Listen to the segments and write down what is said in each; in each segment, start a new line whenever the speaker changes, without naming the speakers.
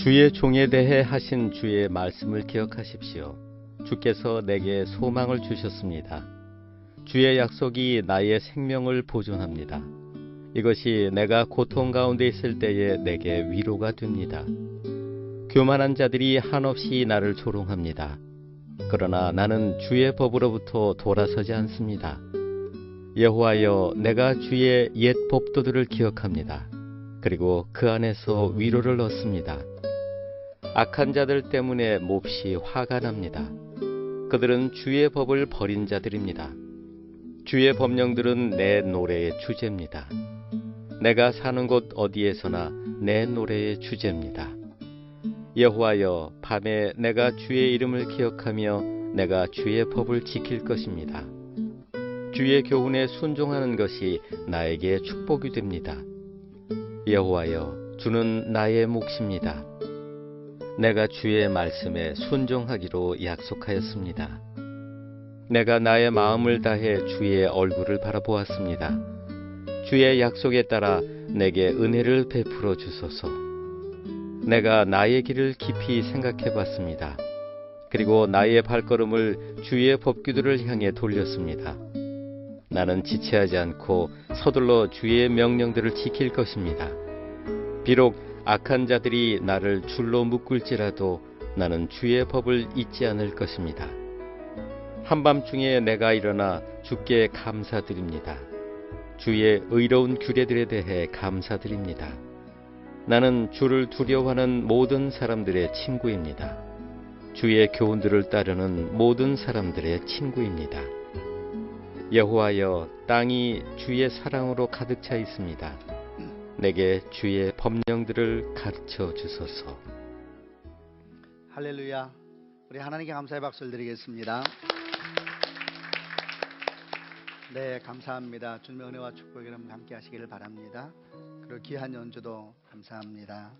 주의 종에 대해 하신 주의 말씀을 기억하십시오. 주께서 내게 소망을 주셨습니다. 주의 약속이 나의 생명을 보존합니다. 이것이 내가 고통 가운데 있을 때에 내게 위로가 됩니다. 교만한 자들이 한없이 나를 조롱합니다. 그러나 나는 주의 법으로부터 돌아서지 않습니다. 여호와여, 내가 주의 옛 법도들을 기억합니다. 그리고 그 안에서 위로를 얻습니다. 악한 자들 때문에 몹시 화가 납니다. 그들은 주의 법을 버린 자들입니다. 주의 법령들은 내 노래의 주제입니다. 내가 사는 곳 어디에서나 내 노래의 주제입니다. 여호와여, 밤에 내가 주의 이름을 기억하며 내가 주의 법을 지킬 것입니다. 주의 교훈에 순종하는 것이 나에게 축복이 됩니다. 여호와여, 주는 나의 몫입니다. 내가 주의 말씀에 순종하기로 약속하였습니다. 내가 나의 마음을 다해 주의 얼굴을 바라보았습니다. 주의 약속에 따라 내게 은혜를 베풀어 주소서. 내가 나의 길을 깊이 생각해 봤습니다. 그리고 나의 발걸음을 주의 법규들을 향해 돌렸습니다. 나는 지체하지 않고 서둘러 주의 명령들을 지킬 것입니다. 비록 악한 자들이 나를 줄로 묶을지라도 나는 주의 법을 잊지 않을 것입니다. 한밤중에 내가 일어나 주께 감사드립니다. 주의 의로운 규례들에 대해 감사드립니다. 나는 주를 두려워하는 모든 사람들의 친구입니다. 주의 교훈들을 따르는 모든 사람들의 친구입니다. 여호와여, 땅이 주의 사랑으로 가득 차 있습니다. 내게 주의 법령들을 가르쳐 주소서.
할렐루야. 우리 하나님께 감사의 박수를 드리겠습니다. 네, 감사합니다. 주님의 은혜와 축복이 여러분 함께 하시기를 바랍니다. 그리고 귀한 연주도 감사합니다.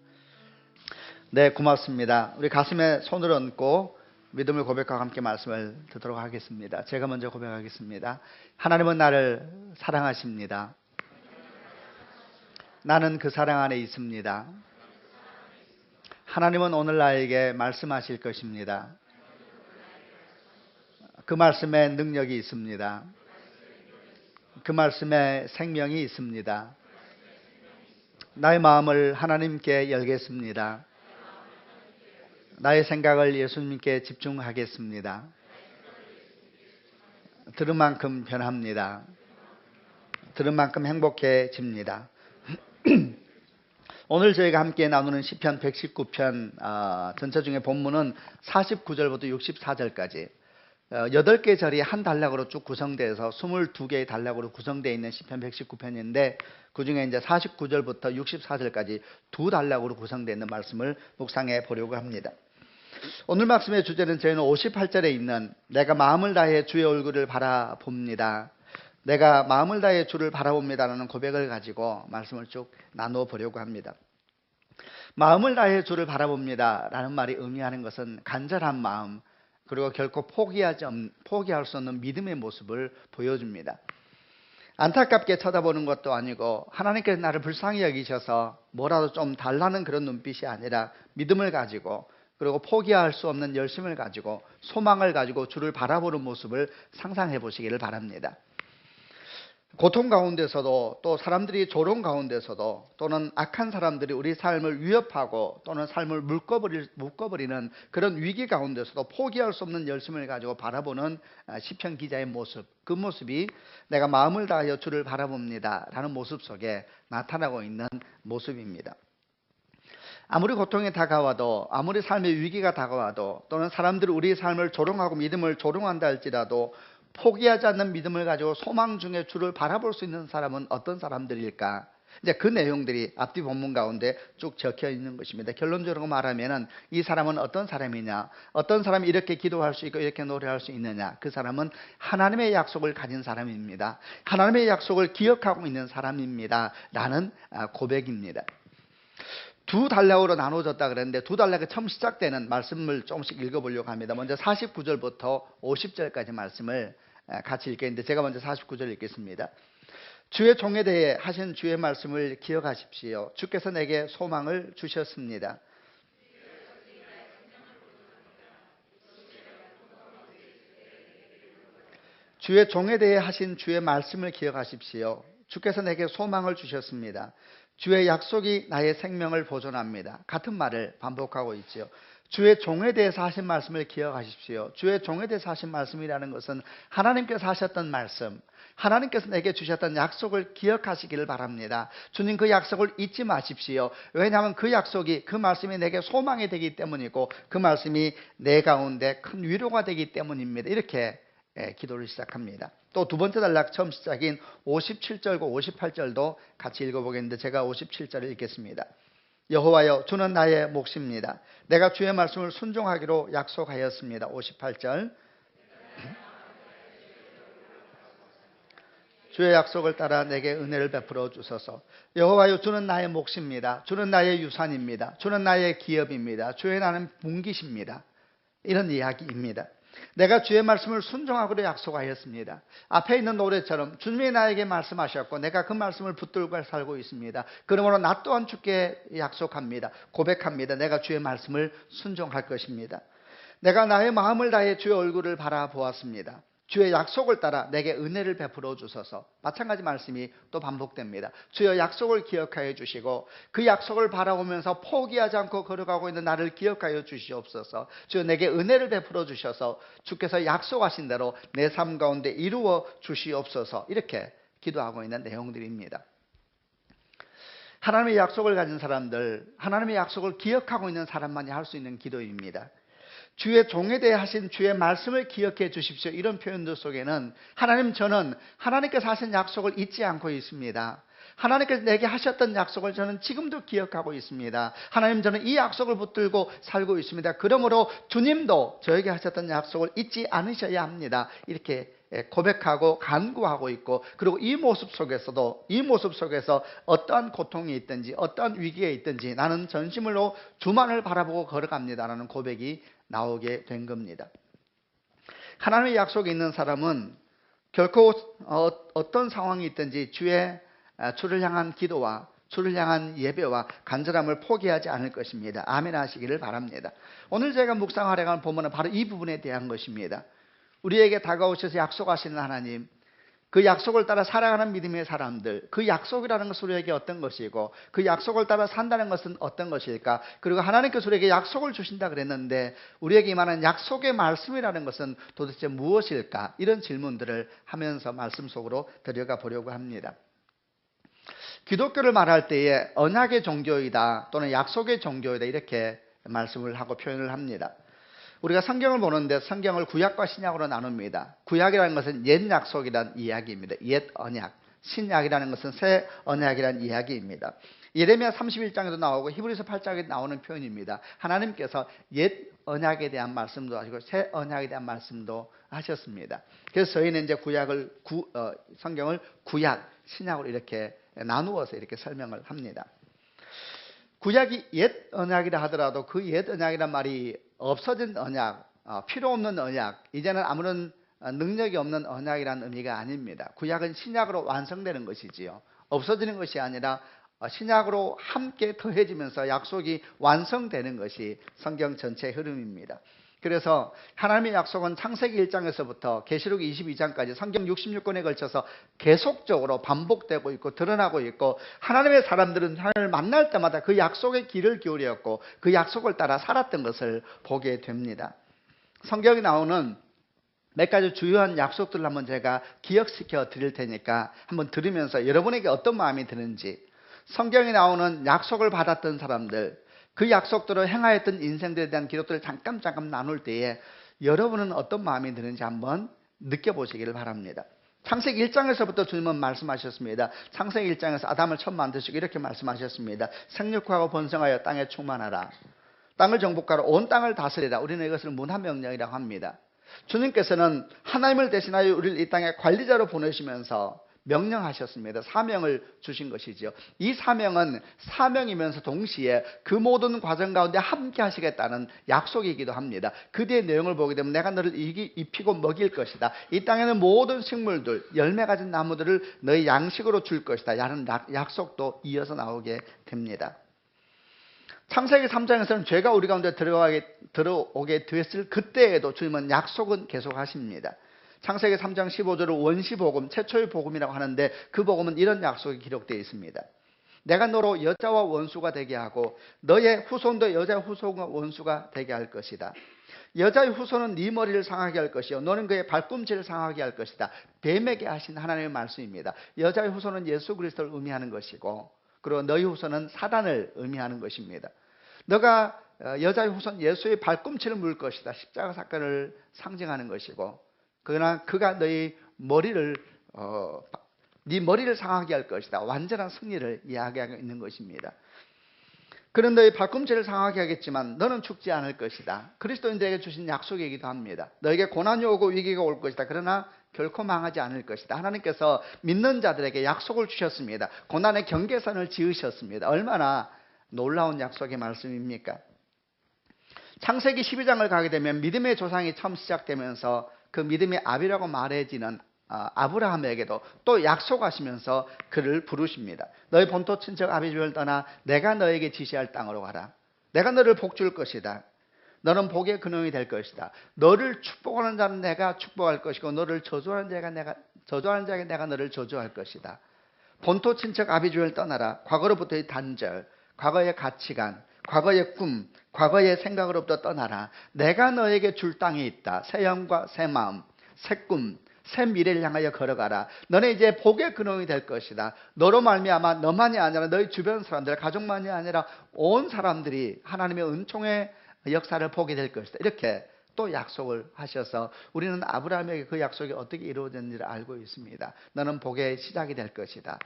네, 고맙습니다. 우리 가슴에 손을 얹고 믿음을 고백하고 함께 말씀을 듣도록 하겠습니다. 제가 먼저 고백하겠습니다. 하나님은 나를 사랑하십니다. 나는 그 사랑 안에 있습니다. 하나님은 오늘 나에게 말씀하실 것입니다. 그 말씀에 능력이 있습니다. 그 말씀에 생명이 있습니다. 나의 마음을 하나님께 열겠습니다. 나의 생각을 예수님께 집중하겠습니다. 들은 만큼 변합니다. 들은 만큼 행복해집니다. 오늘 저희가 함께 나누는 시편 119편 전체 중에 본문은 49절부터 64절까지 8개 절이 한 단락으로 쭉 구성되어서 22개의 단락으로 구성되어 있는 시편 119편인데 그 중에 이제 49절부터 64절까지 두 단락으로 구성되어 있는 말씀을 묵상해 보려고 합니다. 오늘 말씀의 주제는 저희는 58절에 있는 내가 마음을 다해 주의 얼굴을 바라봅니다. 내가 마음을 다해 주를 바라봅니다라는 고백을 가지고 말씀을 쭉 나누어 보려고 합니다. 마음을 다해 주를 바라봅니다라는 말이 의미하는 것은 간절한 마음, 그리고 결코 포기할 수 없는 믿음의 모습을 보여줍니다. 안타깝게 쳐다보는 것도 아니고 하나님께서 나를 불쌍히 여기셔서 뭐라도 좀 달라는 그런 눈빛이 아니라 믿음을 가지고, 그리고 포기할 수 없는 열심을 가지고, 소망을 가지고 주를 바라보는 모습을 상상해 보시기를 바랍니다. 고통 가운데서도, 또 사람들이 조롱 가운데서도, 또는 악한 사람들이 우리 삶을 위협하고 또는 삶을 묶어버리는 그런 위기 가운데서도 포기할 수 없는 열심을 가지고 바라보는 시편 기자의 모습, 그 모습이 내가 마음을 다하여 주를 바라봅니다 라는 모습 속에 나타나고 있는 모습입니다. 아무리 고통이 다가와도, 아무리 삶의 위기가 다가와도, 또는 사람들이 우리의 삶을 조롱하고 믿음을 조롱한다 할지라도 포기하지 않는 믿음을 가지고 소망 중에 주를 바라볼 수 있는 사람은 어떤 사람들일까? 이제 그 내용들이 앞뒤 본문 가운데 쭉 적혀 있는 것입니다. 결론적으로 말하면은 이 사람은 어떤 사람이냐? 어떤 사람이 이렇게 기도할 수 있고 이렇게 노래할 수 있느냐? 그 사람은 하나님의 약속을 가진 사람입니다. 하나님의 약속을 기억하고 있는 사람입니다. 라는 고백입니다. 두 단락으로 나눠졌다 그랬는데 두 단락이 처음 시작되는 말씀을 조금씩 읽어보려고 합니다. 먼저 49절부터 50절까지 말씀을 같이 읽겠는데 제가 먼저 49절 읽겠습니다. 주의 종에 대해 하신 주의 말씀을 기억하십시오. 주께서 내게 소망을 주셨습니다. 주의 종에 대해 하신 주의 말씀을 기억하십시오. 주께서 내게 소망을 주셨습니다. 주의 약속이 나의 생명을 보존합니다. 같은 말을 반복하고 있지요. 주의 종에 대해서 하신 말씀을 기억하십시오. 주의 종에 대해서 하신 말씀이라는 것은 하나님께서 하셨던 말씀, 하나님께서 내게 주셨던 약속을 기억하시기를 바랍니다. 주님 그 약속을 잊지 마십시오. 왜냐하면 그 약속이, 그 말씀이 내게 소망이 되기 때문이고 그 말씀이 내 가운데 큰 위로가 되기 때문입니다. 이렇게 기도를 시작합니다. 또 두 번째 단락 처음 시작인 57절과 58절도 같이 읽어보겠는데 제가 57절을 읽겠습니다. 여호와여, 주는 나의 몫입니다. 내가 주의 말씀을 순종하기로 약속하였습니다. 58절. 주의 약속을 따라 내게 은혜를 베풀어 주소서. 여호와여, 주는 나의 몫입니다. 주는 나의 유산입니다. 주는 나의 기업입니다. 주의 나는 분기십니다. 이런 이야기입니다. 내가 주의 말씀을 순종하기로 약속하였습니다. 앞에 있는 노래처럼 주님이 나에게 말씀하셨고 내가 그 말씀을 붙들고 살고 있습니다. 그러므로 나 또한 주께 약속합니다. 고백합니다. 내가 주의 말씀을 순종할 것입니다. 내가 나의 마음을 다해 주의 얼굴을 바라보았습니다. 주의 약속을 따라 내게 은혜를 베풀어 주소서. 마찬가지 말씀이 또 반복됩니다. 주의 약속을 기억하여 주시고 그 약속을 바라보면서 포기하지 않고 걸어가고 있는 나를 기억하여 주시옵소서. 주여 내게 은혜를 베풀어 주셔서 주께서 약속하신 대로 내 삶 가운데 이루어 주시옵소서. 이렇게 기도하고 있는 내용들입니다. 하나님의 약속을 가진 사람들, 하나님의 약속을 기억하고 있는 사람만이 할 수 있는 기도입니다. 주의 종에 대해 하신 주의 말씀을 기억해 주십시오. 이런 표현들 속에는 하나님, 저는 하나님께서 하신 약속을 잊지 않고 있습니다. 하나님께서 내게 하셨던 약속을 저는 지금도 기억하고 있습니다. 하나님, 저는 이 약속을 붙들고 살고 있습니다. 그러므로 주님도 저에게 하셨던 약속을 잊지 않으셔야 합니다. 이렇게 고백하고 간구하고 있고, 그리고 이 모습 속에서 어떠한 고통이 있든지 어떠한 위기에 있든지 나는 전심으로 주만을 바라보고 걸어갑니다라는 고백이 나오게 된 겁니다. 하나님의 약속이 있는 사람은 결코 어떤 상황이 있든지 주를 향한 기도와 주를 향한 예배와 간절함을 포기하지 않을 것입니다. 아멘 하시기를 바랍니다. 오늘 제가 묵상하려는 본문은 바로 이 부분에 대한 것입니다. 우리에게 다가오셔서 약속하시는 하나님, 그 약속을 따라 살아가는 믿음의 사람들, 그 약속이라는 것은 우리에게 어떤 것이고 그 약속을 따라 산다는 것은 어떤 것일까? 그리고 하나님께서 우리에게 약속을 주신다 그랬는데 우리에게 임하는 약속의 말씀이라는 것은 도대체 무엇일까? 이런 질문들을 하면서 말씀 속으로 들어가 보려고 합니다. 기독교를 말할 때에 언약의 종교이다 또는 약속의 종교이다 이렇게 말씀을 하고 표현을 합니다. 우리가 성경을 보는데 성경을 구약과 신약으로 나눕니다. 구약이라는 것은 옛 약속이라는 이야기입니다. 옛 언약. 신약이라는 것은 새 언약이라는 이야기입니다. 예레미야 31장에도 나오고 히브리서 8장에 나오는 표현입니다. 하나님께서 옛 언약에 대한 말씀도 하시고 새 언약에 대한 말씀도 하셨습니다. 그래서 저희는 이제 성경을 구약, 신약으로 이렇게 나누어서 이렇게 설명을 합니다. 구약이 옛 언약이라 하더라도 그 옛 언약이란 말이 없어진 언약, 필요 없는 언약, 이제는 아무런 능력이 없는 언약이라는 의미가 아닙니다. 구약은 신약으로 완성되는 것이지요. 없어지는 것이 아니라 신약으로 함께 더해지면서 약속이 완성되는 것이 성경 전체의 흐름입니다. 그래서 하나님의 약속은 창세기 1장에서부터 계시록 22장까지 성경 66권에 걸쳐서 계속적으로 반복되고 있고 드러나고 있고, 하나님의 사람들은 하나님을 만날 때마다 그 약속의 귀를 기울였고 그 약속을 따라 살았던 것을 보게 됩니다. 성경에 나오는 몇 가지 주요한 약속들을 한번 제가 기억시켜 드릴 테니까 한번 들으면서 여러분에게 어떤 마음이 드는지, 성경에 나오는 약속을 받았던 사람들, 그 약속들을 행하였던 인생들에 대한 기록들을 잠깐 나눌 때에 여러분은 어떤 마음이 드는지 한번 느껴보시기를 바랍니다. 창세기 1장에서부터 주님은 말씀하셨습니다. 창세기 1장에서 아담을 처음 만드시고 이렇게 말씀하셨습니다. 생육하고 번성하여 땅에 충만하라. 땅을 정복하라. 온 땅을 다스리라. 우리는 이것을 문화명령이라고 합니다. 주님께서는 하나님을 대신하여 우리를 이 땅에 관리자로 보내시면서 명령하셨습니다. 사명을 주신 것이죠. 이 사명은 사명이면서 동시에 그 모든 과정 가운데 함께 하시겠다는 약속이기도 합니다. 그 뒤의 내용을 보게 되면 내가 너를 입히고 먹일 것이다. 이 땅에는 모든 식물들, 열매 가진 나무들을 너희 양식으로 줄 것이다. 라는 약속도 이어서 나오게 됩니다. 창세기 3장에서는 죄가 우리 가운데 들어오게 됐을 그때에도 주님은 약속은 계속하십니다. 창세기 3장 15절을 원시복음, 최초의 복음이라고 하는데 그 복음은 이런 약속이 기록되어 있습니다. 내가 너로 여자와 원수가 되게 하고 너의 후손도 여자의 후손과 원수가 되게 할 것이다. 여자의 후손은 네 머리를 상하게 할 것이요 너는 그의 발꿈치를 상하게 할 것이다. 뱀에게 하신 하나님의 말씀입니다. 여자의 후손은 예수 그리스도를 의미하는 것이고 그리고 너희 후손은 사단을 의미하는 것입니다. 너가 여자의 후손 예수의 발꿈치를 물 것이다. 십자가 사건을 상징하는 것이고 그러나 그가 너희 머리를 네 머리를 상하게 할 것이다. 완전한 승리를 이야기하고 있는 것입니다. 그는 너희 발꿈치를 상하게 하겠지만 너는 죽지 않을 것이다. 그리스도인들에게 주신 약속이기도 합니다. 너에게 고난이 오고 위기가 올 것이다. 그러나 결코 망하지 않을 것이다. 하나님께서 믿는 자들에게 약속을 주셨습니다. 고난의 경계선을 지으셨습니다. 얼마나 놀라운 약속의 말씀입니까? 창세기 12장을 가게 되면 믿음의 조상이 처음 시작되면서 그 믿음의 아비라고 말해지는 아브라함에게도 또 약속하시면서 그를 부르십니다. 너희 본토 친척 아비집을 떠나 내가 너에게 지시할 땅으로 가라. 내가 너를 복줄 것이다. 너는 복의 근원이 될 것이다. 너를 축복하는 자는 내가 축복할 것이고 너를 저주하는 자에게 내가 너를 저주할 것이다. 본토 친척 아비집을 떠나라. 과거로부터의 단절, 과거의 가치관, 과거의 꿈, 과거의 생각으로부터 떠나라. 내가 너에게 줄 땅이 있다. 새 영과 새 마음, 새 꿈, 새 미래를 향하여 걸어가라. 너는 이제 복의 근원이 될 것이다. 너로 말미암아 너만이 아니라 너희 주변 사람들, 가족만이 아니라 온 사람들이 하나님의 은총의 역사를 보게 될 것이다. 이렇게 또 약속을 하셔서 우리는 아브라함에게 그 약속이 어떻게 이루어졌는지를 알고 있습니다. 너는 복의 시작이 될 것이다.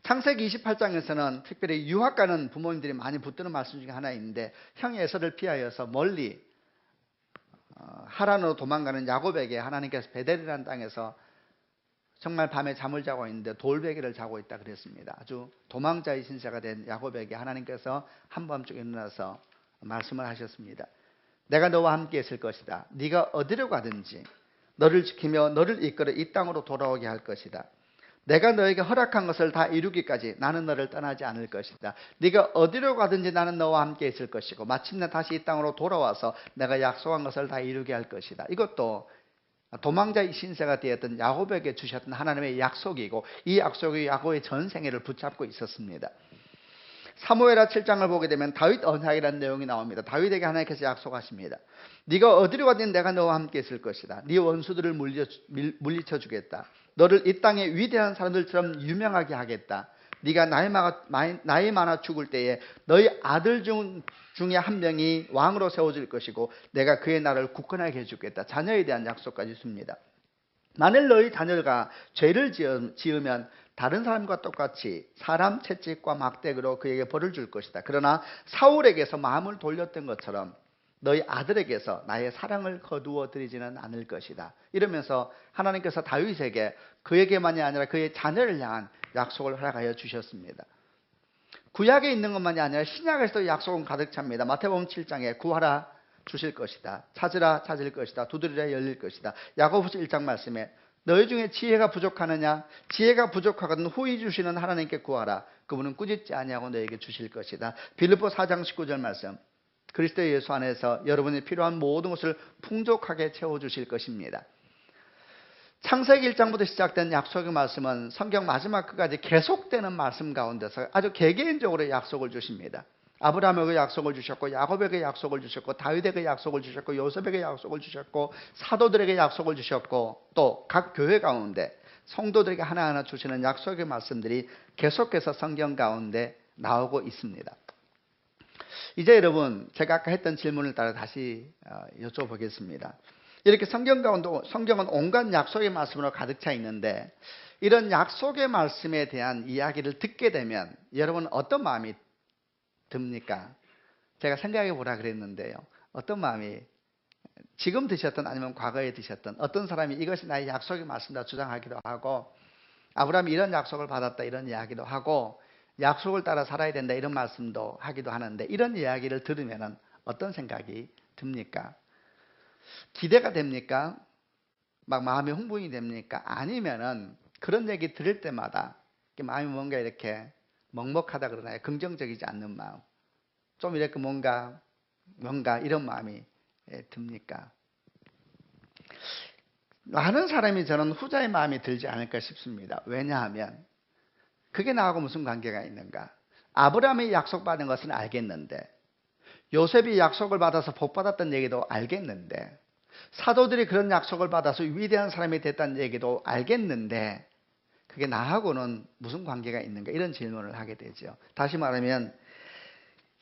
창세기 28장에서는 특별히 유학 가는 부모님들이 많이 붙드는 말씀 중에 하나 있는데 형 에서를 피하여서 멀리 하란으로 도망가는 야곱에게 하나님께서 베델이라는 땅에서 정말 밤에 잠을 자고 있는데 돌베개를 자고 있다 그랬습니다. 아주 도망자의 신세가 된 야곱에게 하나님께서 한밤중에 일어나서 말씀을 하셨습니다. 내가 너와 함께 있을 것이다. 네가 어디로 가든지 너를 지키며 너를 이끌어 이 땅으로 돌아오게 할 것이다. 내가 너에게 허락한 것을 다 이루기까지 나는 너를 떠나지 않을 것이다. 네가 어디로 가든지 나는 너와 함께 있을 것이고 마침내 다시 이 땅으로 돌아와서 내가 약속한 것을 다 이루게 할 것이다. 이것도 도망자의 신세가 되었던 야곱에게 주셨던 하나님의 약속이고 이 약속이 야곱의 전생애를 붙잡고 있었습니다. 사무엘하 7장을 보게 되면 다윗 언약이라는 내용이 나옵니다. 다윗에게 하나님께서 약속하십니다. 네가 어디로 가든 내가 너와 함께 있을 것이다. 네 원수들을 물리쳐 주겠다. 너를 이 땅의 위대한 사람들처럼 유명하게 하겠다. 네가 나이 많아 죽을 때에 너희 아들 중에 한 명이 왕으로 세워질 것이고 내가 그의 나라를 굳건하게 해주겠다. 자녀에 대한 약속까지 줍니다. 만일 너희 자녀가 죄를 지으면 다른 사람과 똑같이 사람 채찍과 막대기로 그에게 벌을 줄 것이다. 그러나 사울에게서 마음을 돌렸던 것처럼 너희 아들에게서 나의 사랑을 거두어 드리지는 않을 것이다. 이러면서 하나님께서 다윗에게 그에게만이 아니라 그의 자녀를 향한 약속을 허락하여 주셨습니다. 구약에 있는 것만이 아니라 신약에서도 약속은 가득 찹니다. 마태복음 7장에 구하라 주실 것이다. 찾으라 찾을 것이다. 두드리라 열릴 것이다. 야고보서 1장 말씀에 너희 중에 지혜가 부족하느냐? 지혜가 부족하거든 후히 주시는 하나님께 구하라. 그분은 꾸짖지 아니하고 너에게 주실 것이다. 빌립보 4장 19절 말씀. 그리스도 예수 안에서 여러분이 필요한 모든 것을 풍족하게 채워주실 것입니다. 창세기 1장부터 시작된 약속의 말씀은 성경 마지막 끝까지 계속되는 말씀 가운데서 아주 개개인적으로 약속을 주십니다. 아브라함에게 약속을 주셨고 야곱에게 약속을 주셨고 다윗에게 약속을 주셨고 요셉에게 약속을 주셨고 사도들에게 약속을 주셨고 또 각 교회 가운데 성도들에게 하나하나 주시는 약속의 말씀들이 계속해서 성경 가운데 나오고 있습니다. 이제 여러분 제가 아까 했던 질문을 따라 다시 여쭤보겠습니다. 이렇게 성경 가운데 성경은 온갖 약속의 말씀으로 가득 차 있는데 이런 약속의 말씀에 대한 이야기를 듣게 되면 여러분 어떤 마음이 듭니까? 제가 생각해 보라 그랬는데요. 어떤 마음이 지금 드셨던 아니면 과거에 드셨던 어떤 사람이 이것이 나의 약속의 말씀이다 주장하기도 하고 아브라함이 이런 약속을 받았다 이런 이야기도 하고 약속을 따라 살아야 된다 이런 말씀도 하기도 하는데 이런 이야기를 들으면 어떤 생각이 듭니까? 기대가 됩니까? 막 마음이 흥분이 됩니까? 아니면은 그런 얘기 들을 때마다 마음이 뭔가 이렇게 먹먹하다 그러나요? 긍정적이지 않는 마음. 좀 이렇게 뭔가 이런 마음이 듭니까? 많은 사람이 저는 후자의 마음이 들지 않을까 싶습니다. 왜냐하면 그게 나하고 무슨 관계가 있는가? 아브라함이 약속받은 것은 알겠는데, 요셉이 약속을 받아서 복받았던 얘기도 알겠는데, 사도들이 그런 약속을 받아서 위대한 사람이 됐다는 얘기도 알겠는데, 그게 나하고는 무슨 관계가 있는가? 이런 질문을 하게 되죠. 다시 말하면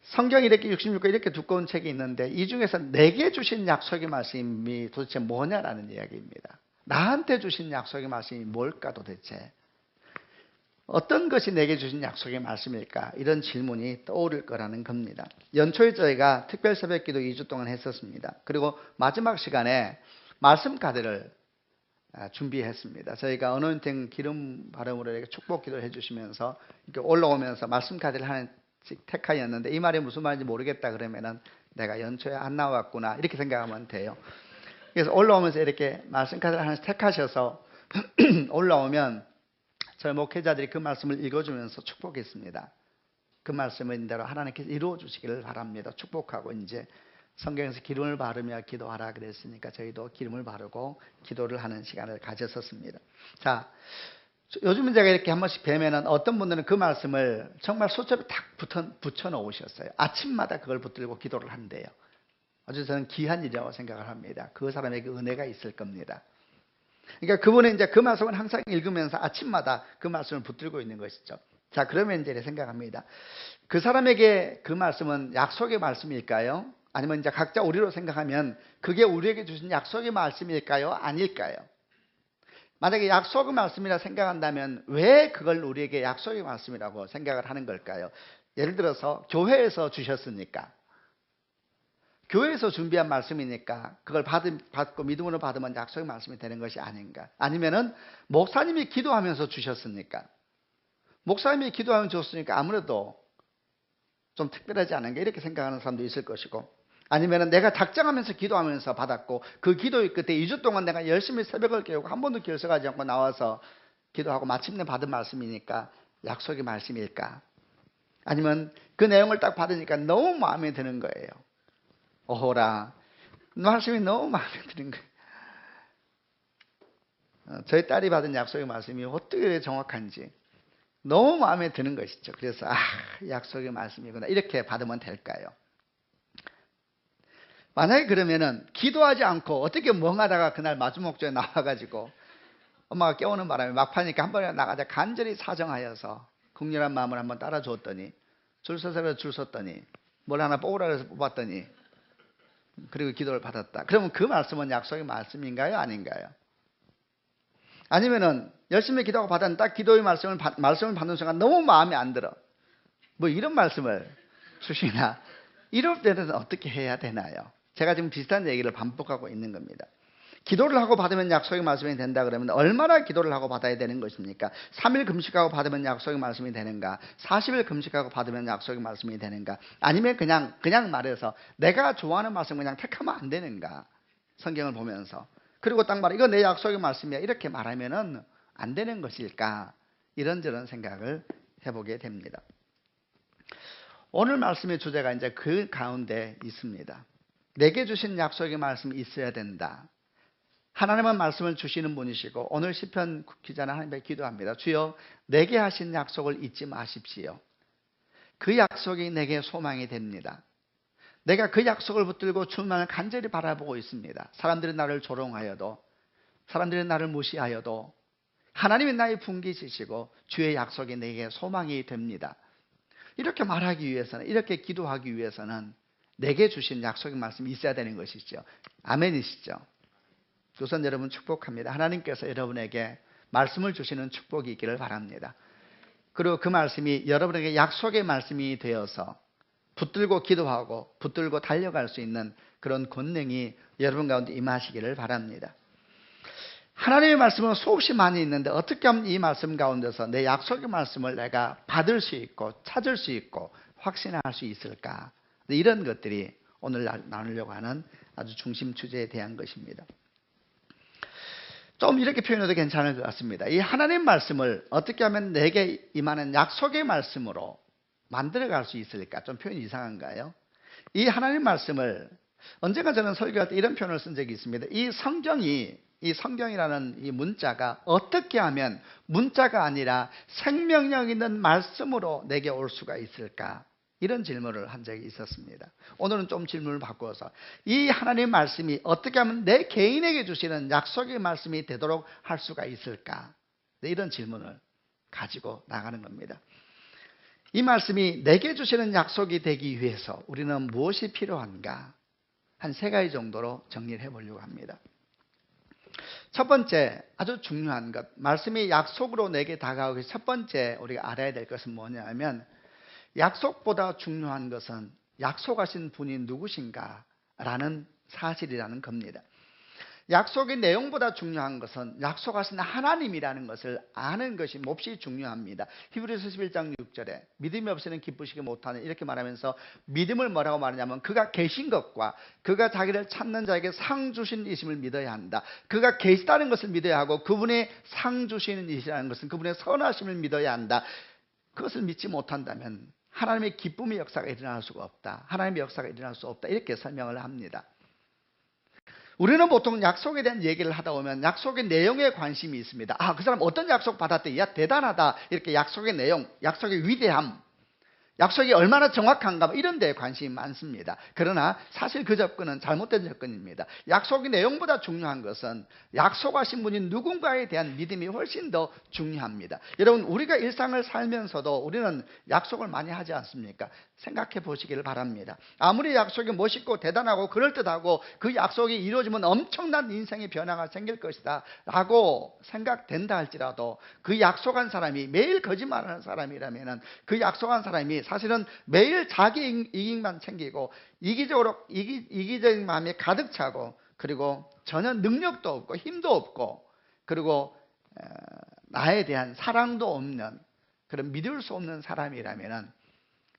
성경이 이렇게 66권 이렇게 두꺼운 책이 있는데 이 중에서 내게 주신 약속의 말씀이 도대체 뭐냐라는 이야기입니다. 나한테 주신 약속의 말씀이 뭘까 도대체? 어떤 것이 내게 주신 약속의 말씀일까? 이런 질문이 떠오를 거라는 겁니다. 연초에 저희가 특별 새벽기도 2주 동안 했었습니다. 그리고 마지막 시간에 말씀 카드를 준비했습니다. 저희가 어노인팅 기름 바름으로 이렇게 축복 기도를 해주시면서 이렇게 올라오면서 말씀 카드를 하나씩 택하였는데 이 말이 무슨 말인지 모르겠다 그러면은 내가 연초에 안 나왔구나 이렇게 생각하면 돼요. 그래서 올라오면서 이렇게 말씀 카드를 하나씩 택하셔서 올라오면 저희 목회자들이 그 말씀을 읽어주면서 축복했습니다. 그 말씀은 대로 하나님께서 이루어 주시기를 바랍니다. 축복하고 이제 성경에서 기름을 바르며 기도하라 그랬으니까 저희도 기름을 바르고 기도를 하는 시간을 가졌었습니다. 자, 요즘은 제가 이렇게 한 번씩 뵈면은 어떤 분들은 그 말씀을 정말 소첩에 딱 붙여 놓으셨어요. 아침마다 그걸 붙들고 기도를 한대요. 아주 저는 귀한 일이라고 생각을 합니다. 그 사람에게 은혜가 있을 겁니다. 그러니까 그분은 이제 그 말씀을 항상 읽으면서 아침마다 그 말씀을 붙들고 있는 것이죠. 자, 그러면 이제 생각합니다. 그 사람에게 그 말씀은 약속의 말씀일까요? 아니면 이제 각자 우리로 생각하면 그게 우리에게 주신 약속의 말씀일까요? 아닐까요? 만약에 약속의 말씀이라 생각한다면 왜 그걸 우리에게 약속의 말씀이라고 생각을 하는 걸까요? 예를 들어서 교회에서 주셨으니까, 교회에서 준비한 말씀이니까 그걸 받고 믿음으로 받으면 약속의 말씀이 되는 것이 아닌가? 아니면은 목사님이 기도하면서 주셨으니까, 목사님이 기도하면서 줬으니까 아무래도 좀 특별하지 않은가 이렇게 생각하는 사람도 있을 것이고, 아니면은 내가 작정하면서 기도하면서 받았고 그 기도의 끝에 2주 동안 내가 열심히 새벽을 깨우고 한 번도 결석하지 않고 나와서 기도하고 마침내 받은 말씀이니까 약속의 말씀일까? 아니면 그 내용을 딱 받으니까 너무 마음에 드는 거예요. 오호라, 말씀이 너무 마음에 드는 거예요. 저희 딸이 받은 약속의 말씀이 어떻게 정확한지 너무 마음에 드는 것이죠. 그래서 약속의 말씀이구나 이렇게 받으면 될까요? 만약에 그러면은 기도하지 않고 어떻게 멍하다가 그날 마주목적에 나와가지고 엄마가 깨우는 바람에 막파니까 한 번에 나가자 간절히 사정하여서 국렬한 마음을 한번 따라줬더니 줄 서서 줄 섰더니 뭘 하나 뽑으라 해서 뽑았더니 그리고 기도를 받았다. 그러면 그 말씀은 약속의 말씀인가요? 아닌가요? 아니면은 열심히 기도하고 받았는데 딱 기도의 말씀을 받는 순간 너무 마음에 안 들어. 뭐 이런 말씀을 주시나? 이럴 때는 어떻게 해야 되나요? 제가 지금 비슷한 얘기를 반복하고 있는 겁니다. 기도를 하고 받으면 약속의 말씀이 된다 그러면 얼마나 기도를 하고 받아야 되는 것입니까? 3일 금식하고 받으면 약속의 말씀이 되는가? 40일 금식하고 받으면 약속의 말씀이 되는가? 아니면 그냥 말해서 내가 좋아하는 말씀 그냥 택하면 안 되는가? 성경을 보면서. 그리고 딱 말해 이거 내 약속의 말씀이야 이렇게 말하면은 안 되는 것일까? 이런저런 생각을 해보게 됩니다. 오늘 말씀의 주제가 이제 그 가운데 있습니다. 내게 주신 약속의 말씀이 있어야 된다. 하나님은 말씀을 주시는 분이시고 오늘 시편 기자는 하나님께 기도합니다. 주여 내게 하신 약속을 잊지 마십시오. 그 약속이 내게 소망이 됩니다. 내가 그 약속을 붙들고 주만을 간절히 바라보고 있습니다. 사람들이 나를 조롱하여도 사람들이 나를 무시하여도 하나님이 나의 분깃이시고 주의 약속이 내게 소망이 됩니다. 이렇게 말하기 위해서는 이렇게 기도하기 위해서는 내게 주신 약속의 말씀이 있어야 되는 것이죠. 아멘이시죠? 우선 여러분 축복합니다. 하나님께서 여러분에게 말씀을 주시는 축복이 있기를 바랍니다. 그리고 그 말씀이 여러분에게 약속의 말씀이 되어서 붙들고 기도하고 붙들고 달려갈 수 있는 그런 권능이 여러분 가운데 임하시기를 바랍니다. 하나님의 말씀은 수없이 많이 있는데 어떻게 하면 이 말씀 가운데서 내 약속의 말씀을 내가 받을 수 있고 찾을 수 있고 확신할 수 있을까? 이런 것들이 오늘 나누려고 하는 아주 중심 주제에 대한 것입니다. 좀 이렇게 표현해도 괜찮을 것 같습니다. 이 하나님 말씀을 어떻게 하면 내게 임하는 약속의 말씀으로 만들어갈 수 있을까? 좀 표현이 이상한가요? 이 하나님 말씀을 언젠가 저는 설교할 때 이런 표현을 쓴 적이 있습니다. 이 성경이라는 이 문자가 어떻게 하면 문자가 아니라 생명력 있는 말씀으로 내게 올 수가 있을까? 이런 질문을 한 적이 있었습니다. 오늘은 좀 질문을 바꾸어서 이 하나님의 말씀이 어떻게 하면 내 개인에게 주시는 약속의 말씀이 되도록 할 수가 있을까? 이런 질문을 가지고 나가는 겁니다. 이 말씀이 내게 주시는 약속이 되기 위해서 우리는 무엇이 필요한가? 한 3가지 정도로 정리를 해보려고 합니다. 첫 번째, 아주 중요한 것, 말씀이 약속으로 내게 다가오기 첫 번째 우리가 알아야 될 것은 뭐냐면, 약속보다 중요한 것은 약속하신 분이 누구신가 라는 사실이라는 겁니다. 약속의 내용보다 중요한 것은 약속하신 하나님이라는 것을 아는 것이 몹시 중요합니다. 히브리서 11장 6절에 믿음이 없이는 기쁘시기 못하는, 이렇게 말하면서 믿음을 뭐라고 말하냐면 그가 계신 것과 그가 자기를 찾는 자에게 상 주신 이심을 믿어야 한다. 그가 계시다는 것을 믿어야 하고 그분의 상 주시는 이시라는 것은 그분의 선하심을 믿어야 한다. 그것을 믿지 못한다면 하나님의 기쁨의 역사가 일어날 수가 없다. 하나님의 역사가 일어날 수 없다. 이렇게 설명을 합니다. 우리는 보통 약속에 대한 얘기를 하다 보면 약속의 내용에 관심이 있습니다. 그 사람 어떤 약속 받았대? 야, 대단하다. 이렇게 약속의 내용, 약속의 위대함, 약속이 얼마나 정확한가, 이런 데에 관심이 많습니다. 그러나 사실 그 접근은 잘못된 접근입니다. 약속의 내용보다 중요한 것은 약속하신 분이 누군가에 대한 믿음이 훨씬 더 중요합니다. 여러분, 우리가 일상을 살면서도 우리는 약속을 많이 하지 않습니까? 생각해 보시기를 바랍니다. 아무리 약속이 멋있고 대단하고 그럴듯하고 그 약속이 이루어지면 엄청난 인생의 변화가 생길 것이다 라고 생각된다 할지라도, 그 약속한 사람이 매일 거짓말하는 사람이라면 그 약속한 사람이 사실은 매일 자기 이익만 챙기고 이기적인 마음이 가득 차고, 그리고 전혀 능력도 없고 힘도 없고, 그리고 나에 대한 사랑도 없는 그런 믿을 수 없는 사람이라면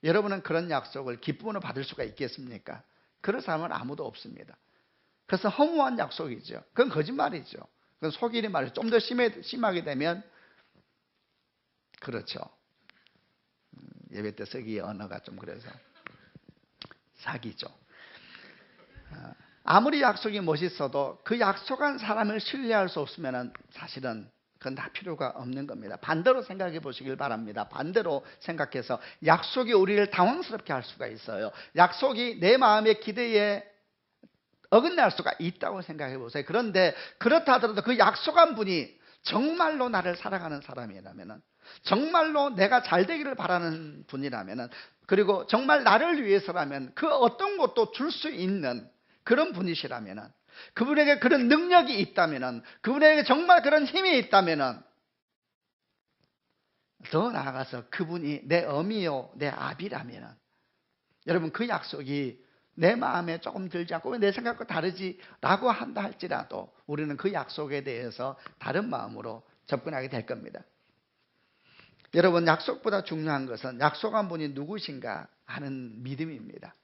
여러분은 그런 약속을 기쁨으로 받을 수가 있겠습니까? 그런 사람은 아무도 없습니다. 그래서 허무한 약속이죠. 그건 거짓말이죠. 그건 속이는 말이죠. 좀 더 심하게 되면 그렇죠. 예배 때 쓰기 언어가 좀 그래서 사기죠. 아무리 약속이 멋있어도 그 약속한 사람을 신뢰할 수 없으면 사실은 그건 다 필요가 없는 겁니다. 반대로 생각해 보시길 바랍니다. 반대로 생각해서 약속이 우리를 당황스럽게 할 수가 있어요. 약속이 내 마음의 기대에 어긋날 수가 있다고 생각해 보세요. 그런데 그렇다 하더라도 그 약속한 분이 정말로 나를 사랑하는 사람이라면, 정말로 내가 잘 되기를 바라는 분이라면, 그리고 정말 나를 위해서라면 그 어떤 것도 줄 수 있는 그런 분이시라면, 그분에게 그런 능력이 있다면, 그분에게 정말 그런 힘이 있다면, 더 나아가서 그분이 내 어미요 내 아비라면, 여러분, 그 약속이 내 마음에 조금 들지 않고 왜 내 생각과 다르지? 라고 한다 할지라도 우리는 그 약속에 대해서 다른 마음으로 접근하게 될 겁니다. 여러분, 약속보다 중요한 것은 약속한 분이 누구신가 하는 믿음입니다.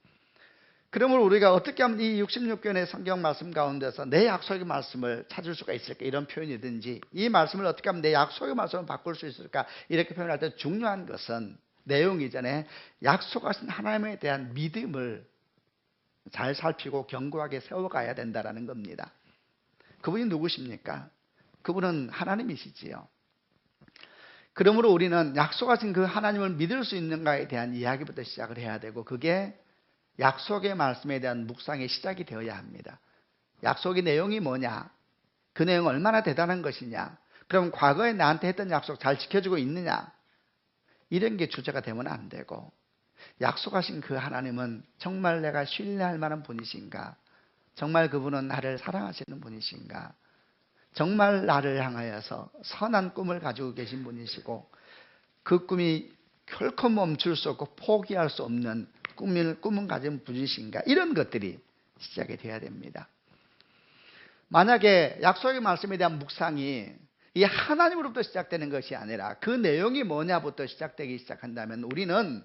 그러므로 우리가 어떻게 하면 이 66권의 성경 말씀 가운데서 내 약속의 말씀을 찾을 수가 있을까? 이런 표현이든지, 이 말씀을 어떻게 하면 내 약속의 말씀을 바꿀 수 있을까? 이렇게 표현할 때 중요한 것은 내용 이전에 약속하신 하나님에 대한 믿음을 잘 살피고 견고하게 세워가야 된다는 겁니다. 그분이 누구십니까? 그분은 하나님이시지요. 그러므로 우리는 약속하신 그 하나님을 믿을 수 있는가에 대한 이야기부터 시작을 해야 되고, 그게 약속의 말씀에 대한 묵상의 시작이 되어야 합니다. 약속의 내용이 뭐냐? 그 내용이 얼마나 대단한 것이냐? 그럼 과거에 나한테 했던 약속 잘 지켜주고 있느냐? 이런 게 주제가 되면 안 되고, 약속하신 그 하나님은 정말 내가 신뢰할 만한 분이신가? 정말 그분은 나를 사랑하시는 분이신가? 정말 나를 향하여서 선한 꿈을 가지고 계신 분이시고, 그 꿈이 결코 멈출 수 없고 포기할 수 없는 꿈을 가진 분이신가? 이런 것들이 시작이 돼야 됩니다. 만약에 약속의 말씀에 대한 묵상이 이 하나님으로부터 시작되는 것이 아니라 그 내용이 뭐냐부터 시작되기 시작한다면, 우리는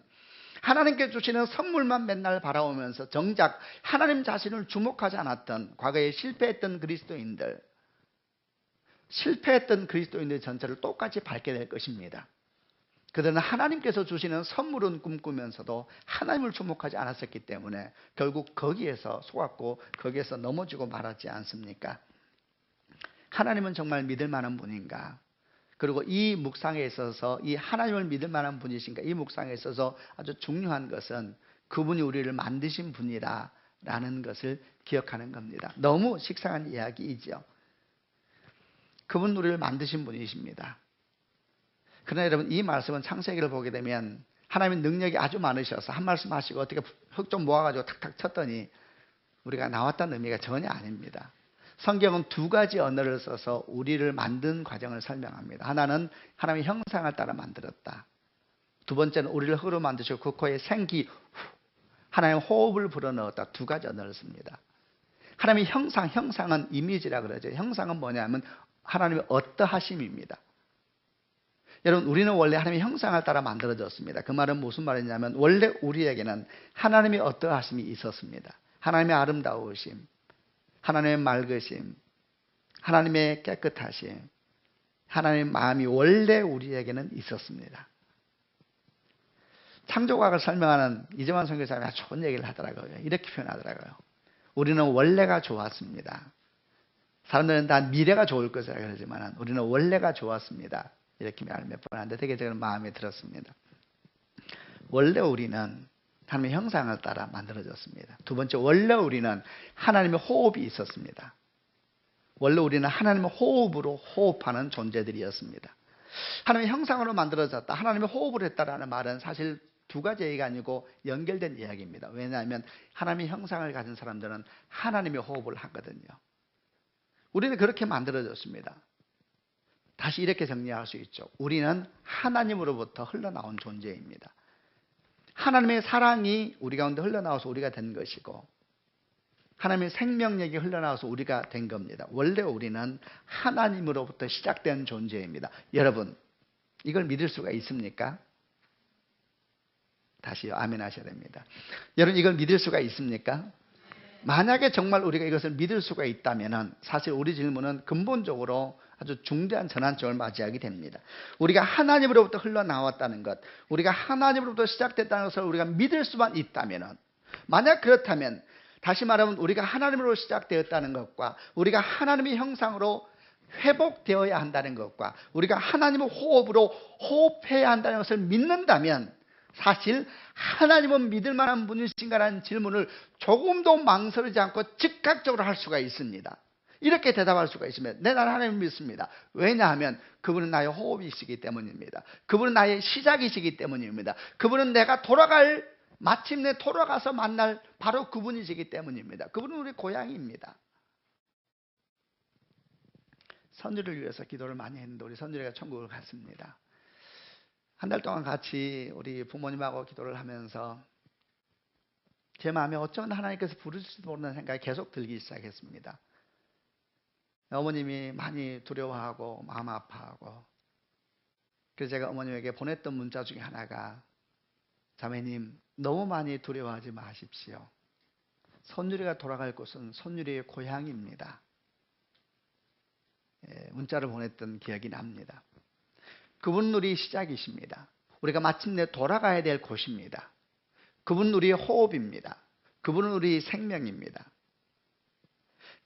하나님께 주시는 선물만 맨날 바라보면서 정작 하나님 자신을 주목하지 않았던 과거에 실패했던 그리스도인들 전체를 똑같이 밟게 될 것입니다. 그들은 하나님께서 주시는 선물은 꿈꾸면서도 하나님을 주목하지 않았었기 때문에 결국 거기에서 속았고 거기에서 넘어지고 말았지 않습니까? 하나님은 정말 믿을 만한 분인가? 그리고 이 묵상에 있어서 이 하나님을 믿을 만한 분이신가? 이 묵상에 있어서 아주 중요한 것은 그분이 우리를 만드신 분이라는 것을 기억하는 겁니다. 너무 식상한 이야기이죠. 그분 우리를 만드신 분이십니다. 그러나 여러분, 이 말씀은 창세기를 보게 되면 하나님의 능력이 아주 많으셔서 한 말씀 하시고 어떻게 흙 좀 모아가지고 탁탁 쳤더니 우리가 나왔다는 의미가 전혀 아닙니다. 성경은 두 가지 언어를 써서 우리를 만든 과정을 설명합니다. 하나는 하나님의 형상을 따라 만들었다. 두 번째는 우리를 흙으로 만드시고 그 코에 생기, 하나님의 호흡을 불어넣었다. 두 가지 언어를 씁니다. 하나님의 형상은 이미지라 그러죠. 형상은 뭐냐면 하나님의 어떠하심입니다. 여러분, 우리는 원래 하나님의 형상을 따라 만들어졌습니다. 그 말은 무슨 말이냐면 원래 우리에게는 하나님의 어떠하심이 있었습니다. 하나님의 아름다우심, 하나님의 맑으심, 하나님의 깨끗하심, 하나님의 마음이 원래 우리에게는 있었습니다. 창조과학을 설명하는 이재만 선교사님이 아주 좋은 얘기를 하더라고요. 이렇게 표현하더라고요. 우리는 원래가 좋았습니다. 사람들은 다 미래가 좋을 것이라 그러지만 우리는 원래가 좋았습니다. 이렇게 말을 몇 번 하는데 되게 저는 마음에 들었습니다. 원래 우리는 하나님의 형상을 따라 만들어졌습니다. 두 번째, 원래 우리는 하나님의 호흡이 있었습니다. 원래 우리는 하나님의 호흡으로 호흡하는 존재들이었습니다. 하나님의 형상으로 만들어졌다, 하나님의 호흡을 했다라는 말은 사실 두 가지 얘기가 아니고 연결된 이야기입니다. 왜냐하면 하나님의 형상을 가진 사람들은 하나님의 호흡을 하거든요. 우리는 그렇게 만들어졌습니다. 다시 이렇게 정리할 수 있죠. 우리는 하나님으로부터 흘러나온 존재입니다. 하나님의 사랑이 우리 가운데 흘러나와서 우리가 된 것이고 하나님의 생명력이 흘러나와서 우리가 된 겁니다. 원래 우리는 하나님으로부터 시작된 존재입니다. 여러분, 이걸 믿을 수가 있습니까? 다시요, 아멘 하셔야 됩니다. 여러분, 이걸 믿을 수가 있습니까? 만약에 정말 우리가 이것을 믿을 수가 있다면 사실 우리 질문은 근본적으로 아주 중대한 전환점을 맞이하게 됩니다. 우리가 하나님으로부터 흘러나왔다는 것, 우리가 하나님으로부터 시작됐다는 것을 우리가 믿을 수만 있다면, 만약 그렇다면 다시 말하면 우리가 하나님으로 시작되었다는 것과 우리가 하나님의 형상으로 회복되어야 한다는 것과 우리가 하나님의 호흡으로 호흡해야 한다는 것을 믿는다면 사실 하나님은 믿을 만한 분이신가라는 질문을 조금도 망설이지 않고 즉각적으로 할 수가 있습니다. 이렇게 대답할 수가 있습니다. 네, 나는 하나님을 믿습니다. 왜냐하면 그분은 나의 호흡이시기 때문입니다. 그분은 나의 시작이시기 때문입니다. 그분은 내가 마침내 돌아가서 만날 바로 그분이시기 때문입니다. 그분은 우리 고향입니다. 선율을 위해서 기도를 많이 했는데 우리 선율이가 천국을 갔습니다. 한 달 동안 같이 우리 부모님하고 기도를 하면서 제 마음에 어쩌면 하나님께서 부르실지도 모르는 생각이 계속 들기 시작했습니다. 어머님이 많이 두려워하고 마음 아파하고, 그래서 제가 어머님에게 보냈던 문자 중에 하나가, 자매님 너무 많이 두려워하지 마십시오. 선율이가 돌아갈 곳은 선율이의 고향입니다. 문자를 보냈던 기억이 납니다. 그분은 우리 시작이십니다. 우리가 마침내 돌아가야 될 곳입니다. 그분은 우리의 호흡입니다. 그분은 우리 생명입니다.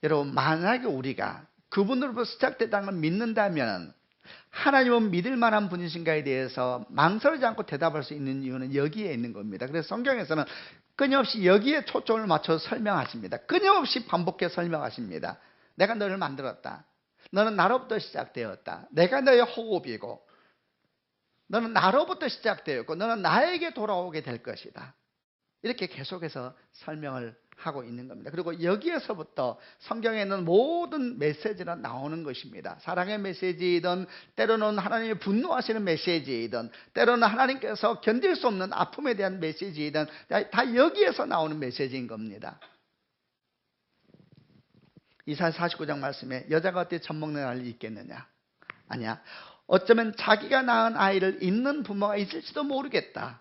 여러분, 만약에 우리가 그분으로부터 시작됐다는 걸 믿는다면 하나님은 믿을 만한 분이신가에 대해서 망설이지 않고 대답할 수 있는 이유는 여기에 있는 겁니다. 그래서 성경에서는 끊임없이 여기에 초점을 맞춰서 설명하십니다. 끊임없이 반복해 설명하십니다. 내가 너를 만들었다. 너는 나로부터 시작되었다. 내가 너의 호흡이고 너는 나로부터 시작되었고 너는 나에게 돌아오게 될 것이다. 이렇게 계속해서 설명을 하고 있는 겁니다. 그리고 여기에서부터 성경에 있는 모든 메시지가 나오는 것입니다. 사랑의 메시지이든 때로는 하나님이 분노하시는 메시지이든 때로는 하나님께서 견딜 수 없는 아픔에 대한 메시지이든 다 여기에서 나오는 메시지인 겁니다. 이사야 49장 말씀에 여자가 어떻게 젖 먹는 아이를 잊겠느냐? 아니야. 어쩌면 자기가 낳은 아이를 잊는 부모가 있을지도 모르겠다.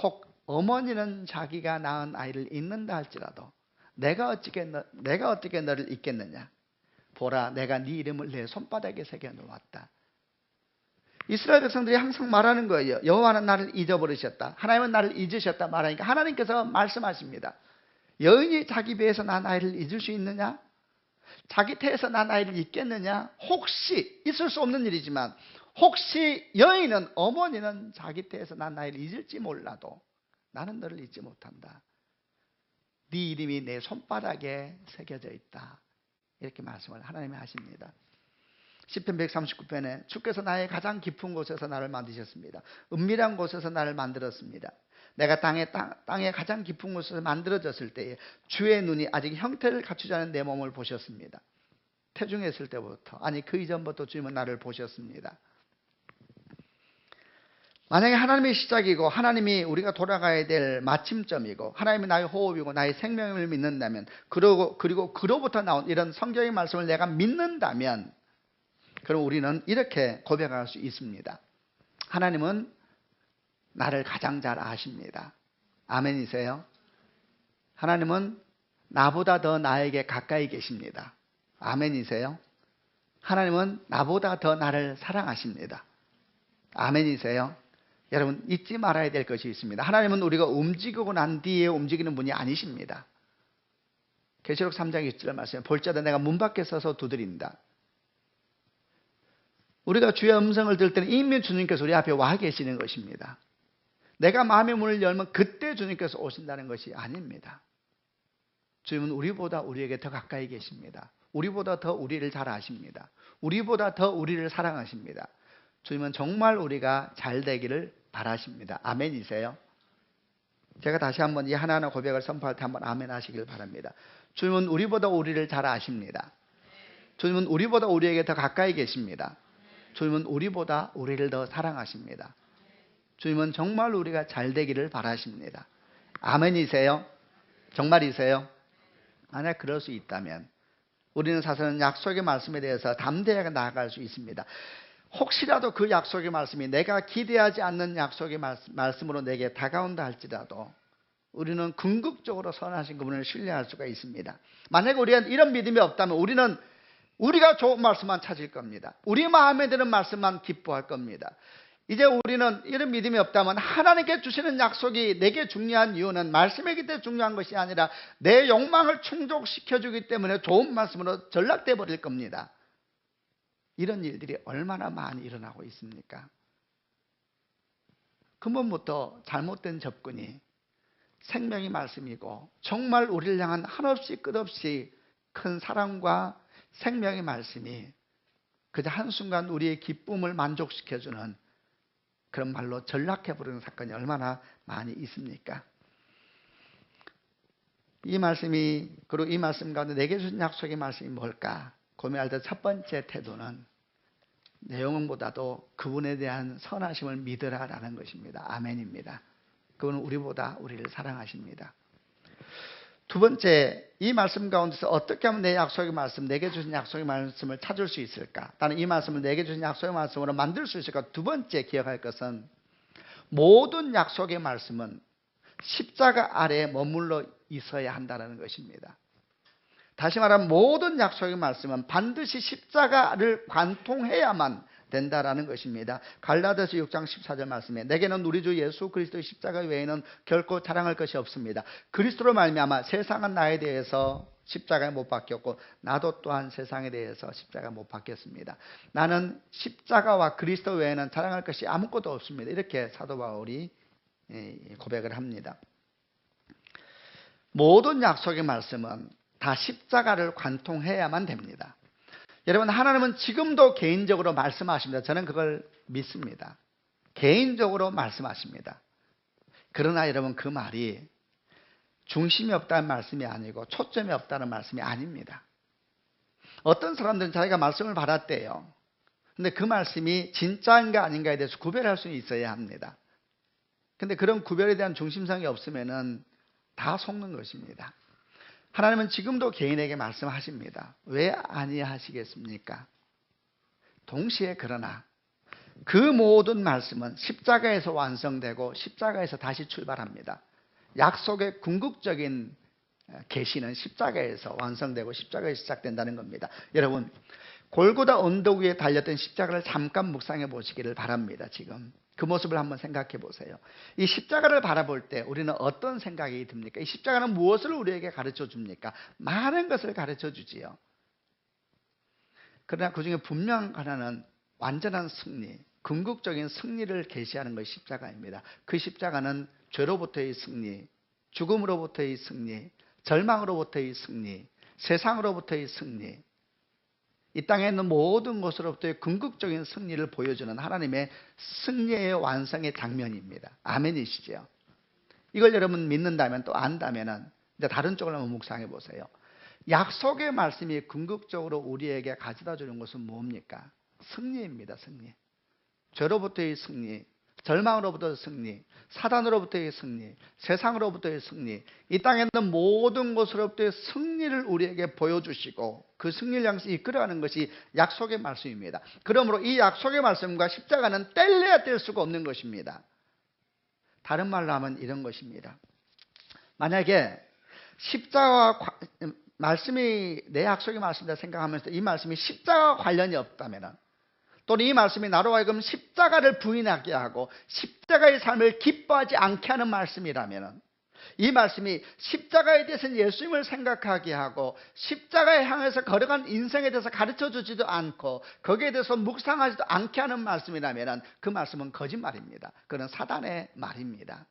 혹 어머니는 자기가 낳은 아이를 잊는다 할지라도 내가 어떻게 너를 잊겠느냐? 보라, 내가 네 이름을 내 손바닥에 새겨 놓았다. 이스라엘 백성들이 항상 말하는 거예요. 여호와는 나를 잊어버리셨다. 하나님은 나를 잊으셨다 말하니까 하나님께서 말씀하십니다. 여인이 자기 배에서 난 아이를 잊을 수 있느냐? 자기 태에서 난 아이를 잊겠느냐? 혹시 있을 수 없는 일이지만 혹시 여인은 어머니는 자기 태에서 난 아이를 잊을지 몰라도 나는 너를 잊지 못한다. 네 이름이 내 손바닥에 새겨져 있다. 이렇게 말씀을 하나님이 하십니다. 시편 139편에 주께서 나의 가장 깊은 곳에서 나를 만드셨습니다. 은밀한 곳에서 나를 만들었습니다. 내가 땅의 가장 깊은 곳에서 만들어졌을 때에 주의 눈이 아직 형태를 갖추지 않은 내 몸을 보셨습니다. 태중했을 때부터, 아니 그 이전부터 주님은 나를 보셨습니다. 만약에 하나님이 시작이고 하나님이 우리가 돌아가야 될 마침점이고 하나님이 나의 호흡이고 나의 생명을 믿는다면, 그리고 그로부터 나온 이런 성경의 말씀을 내가 믿는다면, 그럼 우리는 이렇게 고백할 수 있습니다. 하나님은 나를 가장 잘 아십니다. 아멘이세요? 하나님은 나보다 더 나에게 가까이 계십니다. 아멘이세요? 하나님은 나보다 더 나를 사랑하십니다. 아멘이세요? 여러분, 잊지 말아야 될 것이 있습니다. 하나님은 우리가 움직이고 난 뒤에 움직이는 분이 아니십니다. 계시록 3장 20절 말씀에 볼지어다 내가 문 밖에 서서 두드린다. 우리가 주의 음성을 들을 때는 이미 주님께서 우리 앞에 와 계시는 것입니다. 내가 마음의 문을 열면 그때 주님께서 오신다는 것이 아닙니다. 주님은 우리보다 우리에게 더 가까이 계십니다. 우리보다 더 우리를 잘 아십니다. 우리보다 더 우리를 사랑하십니다. 주님은 정말 우리가 잘 되기를 바라십니다. 아멘이세요? 제가 다시 한번 이 하나하나 고백을 선포할 때 한번 아멘 하시길 바랍니다. 주님은 우리보다 우리를 잘 아십니다. 주님은 우리보다 우리에게 더 가까이 계십니다. 주님은 우리보다 우리를 더 사랑하십니다. 주님은 정말 우리가 잘 되기를 바라십니다. 아멘이세요? 정말이세요? 만약 그럴 수 있다면 우리는 사실은 약속의 말씀에 대해서 담대하게 나아갈 수 있습니다. 혹시라도 그 약속의 말씀이 내가 기대하지 않는 약속의 말씀으로 내게 다가온다 할지라도 우리는 궁극적으로 선하신 그분을 신뢰할 수가 있습니다. 만약에 우리가 이런 믿음이 없다면 우리는 우리가 좋은 말씀만 찾을 겁니다. 우리 마음에 드는 말씀만 기뻐할 겁니다. 이제 우리는 이런 믿음이 없다면 하나님께 주시는 약속이 내게 중요한 이유는 말씀이기 때문에 중요한 것이 아니라 내 욕망을 충족시켜주기 때문에 좋은 말씀으로 전락돼 버릴 겁니다. 이런 일들이 얼마나 많이 일어나고 있습니까? 근본부터 잘못된 접근이 생명의 말씀이고 정말 우리를 향한 한없이 끝없이 큰 사랑과 생명의 말씀이 그저 한순간 우리의 기쁨을 만족시켜주는 그런 말로 전락해버리는 사건이 얼마나 많이 있습니까? 이 말씀이, 그리고 이 말씀 가운데 내게 주신 약속의 말씀이 뭘까? 고민할 때 첫 번째 태도는 내용보다도 그분에 대한 선하심을 믿으라라는 것입니다. 아멘입니다. 그분은 우리보다 우리를 사랑하십니다. 두 번째, 이 말씀 가운데서 어떻게 하면 내 약속의 말씀, 내게 주신 약속의 말씀을 찾을 수 있을까? 나는 이 말씀을 내게 주신 약속의 말씀으로 만들 수 있을까? 두 번째 기억할 것은 모든 약속의 말씀은 십자가 아래에 머물러 있어야 한다는 것입니다. 다시 말하면 모든 약속의 말씀은 반드시 십자가를 관통해야만 된다라는 것입니다. 갈라디아서 6장 14절 말씀에 내게는 우리 주 예수 그리스도의 십자가 외에는 결코 자랑할 것이 없습니다. 그리스도로 말미암아 세상은 나에 대해서 십자가에 못 박혔고 나도 또한 세상에 대해서 십자가 못 박혔습니다. 나는 십자가와 그리스도 외에는 자랑할 것이 아무것도 없습니다. 이렇게 사도 바울이 고백을 합니다. 모든 약속의 말씀은 다 십자가를 관통해야만 됩니다. 여러분, 하나님은 지금도 개인적으로 말씀하십니다. 저는 그걸 믿습니다. 개인적으로 말씀하십니다. 그러나 여러분, 그 말이 중심이 없다는 말씀이 아니고 초점이 없다는 말씀이 아닙니다. 어떤 사람들은 자기가 말씀을 받았대요. 근데 그 말씀이 진짜인가 아닌가에 대해서 구별할 수는 있어야 합니다. 근데 그런 구별에 대한 중심성이 없으면은 다 속는 것입니다. 하나님은 지금도 개인에게 말씀하십니다. 왜 아니하시겠습니까? 동시에 그러나 그 모든 말씀은 십자가에서 완성되고 십자가에서 다시 출발합니다. 약속의 궁극적인 계시는 십자가에서 완성되고 십자가에서 시작된다는 겁니다. 여러분, 골고다 언덕 위에 달렸던 십자가를 잠깐 묵상해 보시기를 바랍니다. 지금 그 모습을 한번 생각해 보세요. 이 십자가를 바라볼 때 우리는 어떤 생각이 듭니까? 이 십자가는 무엇을 우리에게 가르쳐 줍니까? 많은 것을 가르쳐 주지요. 그러나 그 중에 분명 하나는 완전한 승리, 궁극적인 승리를 계시하는 것이 십자가입니다. 그 십자가는 죄로부터의 승리, 죽음으로부터의 승리, 절망으로부터의 승리, 세상으로부터의 승리, 이 땅에 있는 모든 것으로부터의 궁극적인 승리를 보여주는 하나님의 승리의 완성의 장면입니다. 아멘이시죠? 이걸 여러분 믿는다면, 또 안다면 이제 다른 쪽을 한번 묵상해 보세요. 약속의 말씀이 궁극적으로 우리에게 가져다 주는 것은 뭡니까? 승리입니다. 승리. 죄로부터의 승리, 절망으로부터의 승리, 사단으로부터의 승리, 세상으로부터의 승리, 이 땅에 있는 모든 것으로부터의 승리를 우리에게 보여주시고 그 승리를 향해서 이끌어가는 것이 약속의 말씀입니다. 그러므로 이 약속의 말씀과 십자가는 뗄래야 뗄 수가 없는 것입니다. 다른 말로 하면 이런 것입니다. 만약에 십자가와 말씀이 내 약속의 말씀이다 생각하면서 이 말씀이 십자가와 관련이 없다면, 또는 이 말씀이 나로 하여금 십자가를 부인하게 하고 십자가의 삶을 기뻐하지 않게 하는 말씀이라면, 이 말씀이 십자가에 대해서는 예수님을 생각하게 하고 십자가에 향해서 걸어간 인생에 대해서 가르쳐 주지도 않고 거기에 대해서 묵상하지도 않게 하는 말씀이라면 그 말씀은 거짓말입니다. 그건 사단의 말입니다.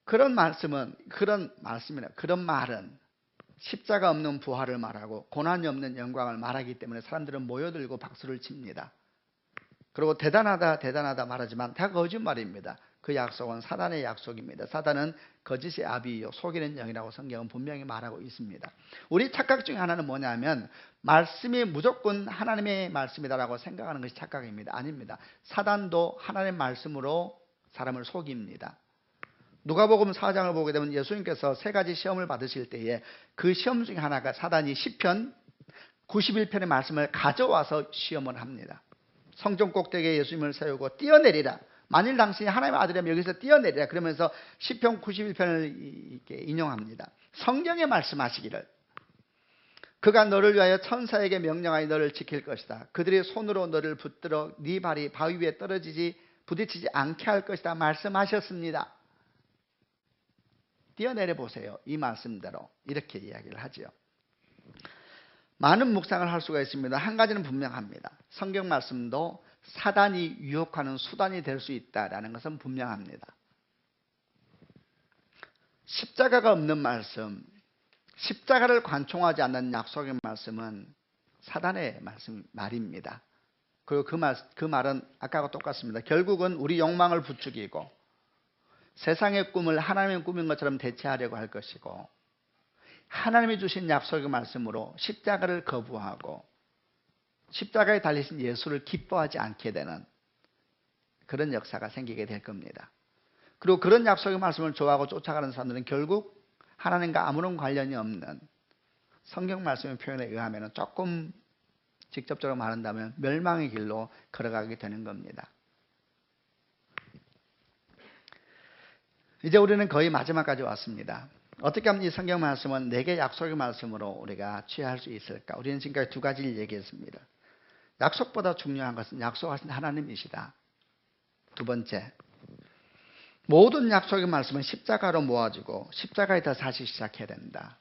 그런 말씀은, 그런 말은 십자가 없는 부활을 말하고 고난이 없는 영광을 말하기 때문에 사람들은 모여들고 박수를 칩니다. 그리고 대단하다 말하지만 다 거짓말입니다. 그 약속은 사단의 약속입니다. 사단은 거짓의 아비요 속이는 영이라고 성경은 분명히 말하고 있습니다. 우리 착각 중에 하나는 뭐냐면 말씀이 무조건 하나님의 말씀이다라고 생각하는 것이 착각입니다. 아닙니다. 사단도 하나님의 말씀으로 사람을 속입니다. 누가복음 4장을 보게 되면 예수님께서 세 가지 시험을 받으실 때에 그 시험 중에 하나가 사단이 시편 91편의 말씀을 가져와서 시험을 합니다. 성전 꼭대기에 예수님을 세우고 뛰어내리라. 만일 당신이 하나님의 아들이라면 여기서 뛰어내리라. 그러면서 시편 91편을 인용합니다. 성경에 말씀하시기를 그가 너를 위하여 천사에게 명령하여 너를 지킬 것이다. 그들이 손으로 너를 붙들어 네 발이 바위 위에 부딪히지 않게 할 것이다 말씀하셨습니다. 뛰어내려 보세요. 이 말씀대로 이렇게 이야기를 하죠. 많은 묵상을 할 수가 있습니다. 한 가지는 분명합니다. 성경 말씀도 사단이 유혹하는 수단이 될 수 있다는 것은 분명합니다. 십자가가 없는 말씀, 십자가를 관총하지 않는 약속의 말씀은 사단의 말입니다. 그리고 그 말은 아까와 똑같습니다. 결국은 우리 욕망을 부추기고 세상의 꿈을 하나님의 꿈인 것처럼 대체하려고 할 것이고, 하나님이 주신 약속의 말씀으로 십자가를 거부하고 십자가에 달리신 예수를 기뻐하지 않게 되는 그런 역사가 생기게 될 겁니다. 그리고 그런 약속의 말씀을 좋아하고 쫓아가는 사람들은 결국 하나님과 아무런 관련이 없는 성경 말씀의 표현에 의하면 조금 직접적으로 말한다면 멸망의 길로 걸어가게 되는 겁니다. 이제 우리는 거의 마지막까지 왔습니다. 어떻게 하면 이 성경 말씀은 내게 약속의 말씀으로 우리가 취할 수 있을까? 우리는 지금까지 두 가지를 얘기했습니다. 약속보다 중요한 것은 약속하신 하나님이시다. 두 번째, 모든 약속의 말씀은 십자가로 모아지고 십자가에다 다시 시작해야 된다.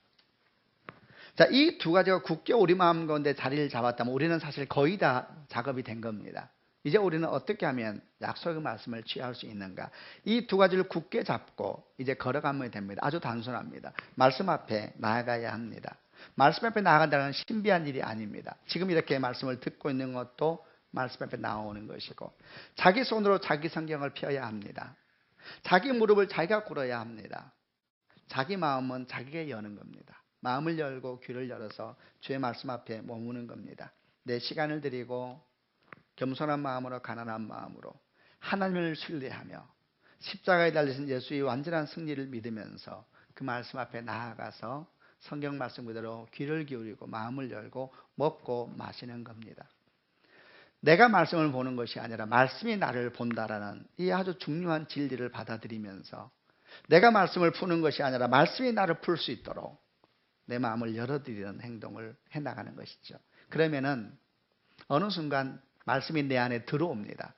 자, 이 두 가지가 굳게 우리 마음 가운데 자리를 잡았다면 우리는 사실 거의 다 작업이 된 겁니다. 이제 우리는 어떻게 하면 약속의 말씀을 취할 수 있는가? 이 두 가지를 굳게 잡고 이제 걸어가면 됩니다. 아주 단순합니다. 말씀 앞에 나아가야 합니다. 말씀 앞에 나아간다는 건 신비한 일이 아닙니다. 지금 이렇게 말씀을 듣고 있는 것도 말씀 앞에 나오는 것이고, 자기 손으로 자기 성경을 펴야 합니다. 자기 무릎을 자기가 꿇어야 합니다. 자기 마음은 자기가 여는 겁니다. 마음을 열고 귀를 열어서 주의 말씀 앞에 머무는 겁니다. 내 시간을 드리고 겸손한 마음으로, 가난한 마음으로 하나님을 신뢰하며 십자가에 달리신 예수의 완전한 승리를 믿으면서 그 말씀 앞에 나아가서 성경 말씀 그대로 귀를 기울이고 마음을 열고 먹고 마시는 겁니다. 내가 말씀을 보는 것이 아니라 말씀이 나를 본다라는 이 아주 중요한 진리를 받아들이면서 내가 말씀을 푸는 것이 아니라 말씀이 나를 풀 수 있도록 내 마음을 열어드리는 행동을 해나가는 것이죠. 그러면은 어느 순간 말씀이 내 안에 들어옵니다.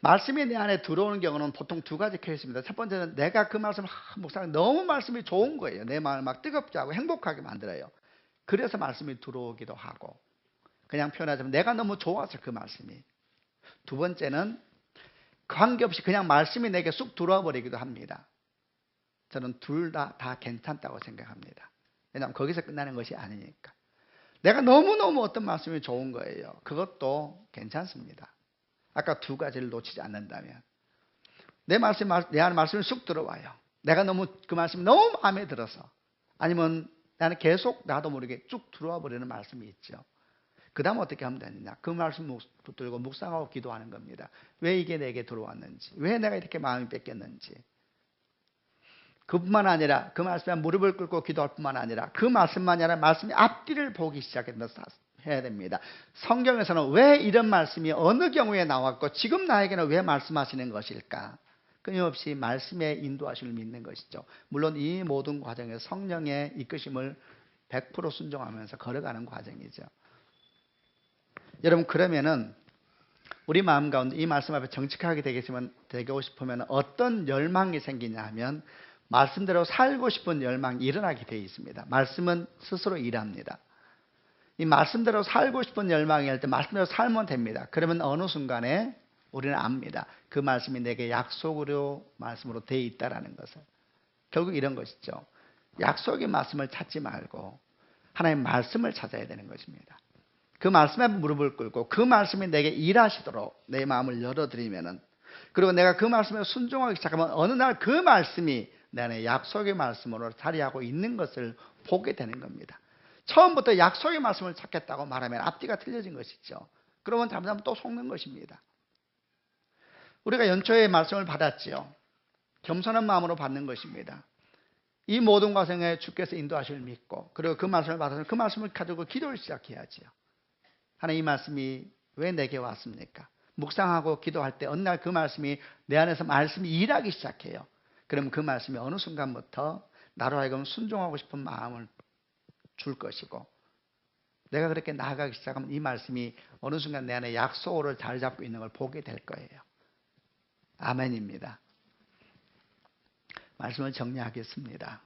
말씀이 내 안에 들어오는 경우는 보통 두 가지 케이스입니다. 첫 번째는 내가 그 말씀을 목사님 너무 말씀이 좋은 거예요. 내 마음을 막 뜨겁게 하고 행복하게 만들어요. 그래서 말씀이 들어오기도 하고, 그냥 표현하자면 내가 너무 좋아서 그 말씀이. 두 번째는 관계없이 그냥 말씀이 내게 쑥 들어와 버리기도 합니다. 저는 둘 다 괜찮다고 생각합니다. 왜냐하면 거기서 끝나는 것이 아니니까. 내가 너무너무 어떤 말씀이 좋은 거예요. 그것도 괜찮습니다. 아까 두 가지를 놓치지 않는다면. 내 안에 말씀이 쑥 들어와요. 내가 너무 그 말씀이 너무 마음에 들어서. 아니면 나는 계속 나도 모르게 쭉 들어와 버리는 말씀이 있죠. 그 다음 어떻게 하면 되느냐. 그 말씀 붙들고 묵상하고 기도하는 겁니다. 왜 이게 내게 들어왔는지, 왜 내가 이렇게 마음이 뺏겼는지. 그뿐만 아니라 그 말씀에 무릎을 꿇고 기도할 뿐만 아니라 그 말씀만이 아니라 말씀의 앞뒤를 보기 시작해야 됩니다. 성경에서는 왜 이런 말씀이 어느 경우에 나왔고 지금 나에게는 왜 말씀하시는 것일까? 끊임없이 말씀의 인도하심을 믿는 것이죠. 물론 이 모든 과정에 성령의 이끄심을 100% 순종하면서 걸어가는 과정이죠. 여러분, 그러면은 우리 마음 가운데 이 말씀 앞에 정직하게 되고 싶으면 어떤 열망이 생기냐 하면 말씀대로 살고 싶은 열망이 일어나게 되어 있습니다. 말씀은 스스로 일합니다. 이 말씀대로 살고 싶은 열망이 할 때 말씀대로 살면 됩니다. 그러면 어느 순간에 우리는 압니다. 그 말씀이 내게 약속으로 말씀으로 되어 있다라는 것을. 결국 이런 것이죠. 약속의 말씀을 찾지 말고 하나님의 말씀을 찾아야 되는 것입니다. 그 말씀에 무릎을 꿇고 그 말씀이 내게 일하시도록 내 마음을 열어드리면은, 그리고 내가 그 말씀에 순종하기 시작하면 어느 날 그 말씀이 내 안에 약속의 말씀으로 자리하고 있는 것을 보게 되는 겁니다. 처음부터 약속의 말씀을 찾겠다고 말하면 앞뒤가 틀려진 것이죠. 그러면 잘못하면 또 속는 것입니다. 우리가 연초에 말씀을 받았지요. 겸손한 마음으로 받는 것입니다. 이 모든 과정에 주께서 인도하심을 믿고, 그리고 그 말씀을 받아서 그 말씀을 가지고 기도를 시작해야지요. 하나님, 이 말씀이 왜 내게 왔습니까? 묵상하고 기도할 때 어느 날 그 말씀이 내 안에서 말씀이 일하기 시작해요. 그럼 그 말씀이 어느 순간부터 나로 하여금 순종하고 싶은 마음을 줄 것이고, 내가 그렇게 나아가기 시작하면 이 말씀이 어느 순간 내 안에 약속으로 자리 잡고 있는 걸 보게 될 거예요. 아멘입니다. 말씀을 정리하겠습니다.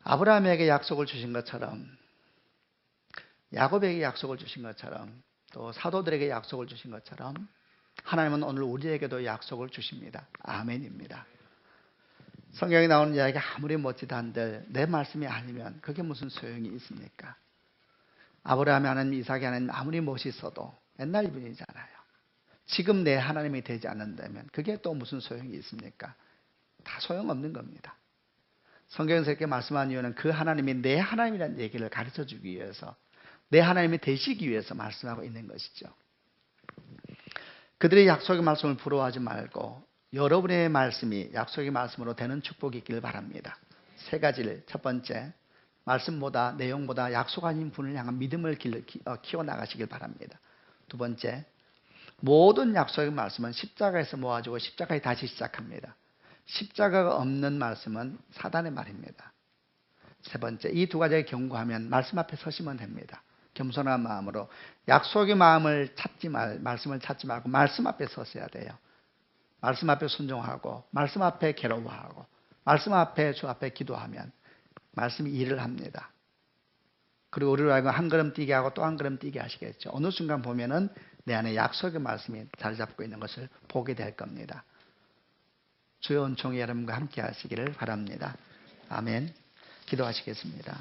아브라함에게 약속을 주신 것처럼, 야곱에게 약속을 주신 것처럼, 또 사도들에게 약속을 주신 것처럼 하나님은 오늘 우리에게도 약속을 주십니다. 아멘입니다. 성경에 나오는 이야기가 아무리 멋지다 한들 내 말씀이 아니면 그게 무슨 소용이 있습니까? 아브라함이 하나님, 이삭이 하나님 아무리 멋있어도 옛날 분이잖아요. 지금 내 하나님이 되지 않는다면 그게 또 무슨 소용이 있습니까? 다 소용없는 겁니다. 성경에서 이렇게 말씀한 이유는 그 하나님이 내 하나님이라는 얘기를 가르쳐주기 위해서, 내 하나님이 되시기 위해서 말씀하고 있는 것이죠. 그들의 약속의 말씀을 부러워하지 말고 여러분의 말씀이 약속의 말씀으로 되는 축복이 있기를 바랍니다. 세 가지를, 첫 번째, 말씀보다 내용보다 약속 아닌 분을 향한 믿음을 키워나가시길 바랍니다. 두 번째, 모든 약속의 말씀은 십자가에서 모아지고 십자가에 다시 시작합니다. 십자가가 없는 말씀은 사단의 말입니다. 세 번째, 이 두 가지를 경고하면 말씀 앞에 서시면 됩니다. 겸손한 마음으로 약속의 마음을 말씀을 찾지 말고 말씀 앞에 서셔야 돼요. 말씀 앞에 순종하고 말씀 앞에 괴로워하고 말씀 앞에 주 앞에 기도하면 말씀이 일을 합니다. 그리고 우리로 하여금 한 걸음 뛰게 하고 또 한 걸음 뛰게 하시겠죠. 어느 순간 보면은 내 안에 약속의 말씀이 자리 잡고 있는 것을 보게 될 겁니다. 주의 은총이 여러분과 함께 하시기를 바랍니다. 아멘. 기도하시겠습니다.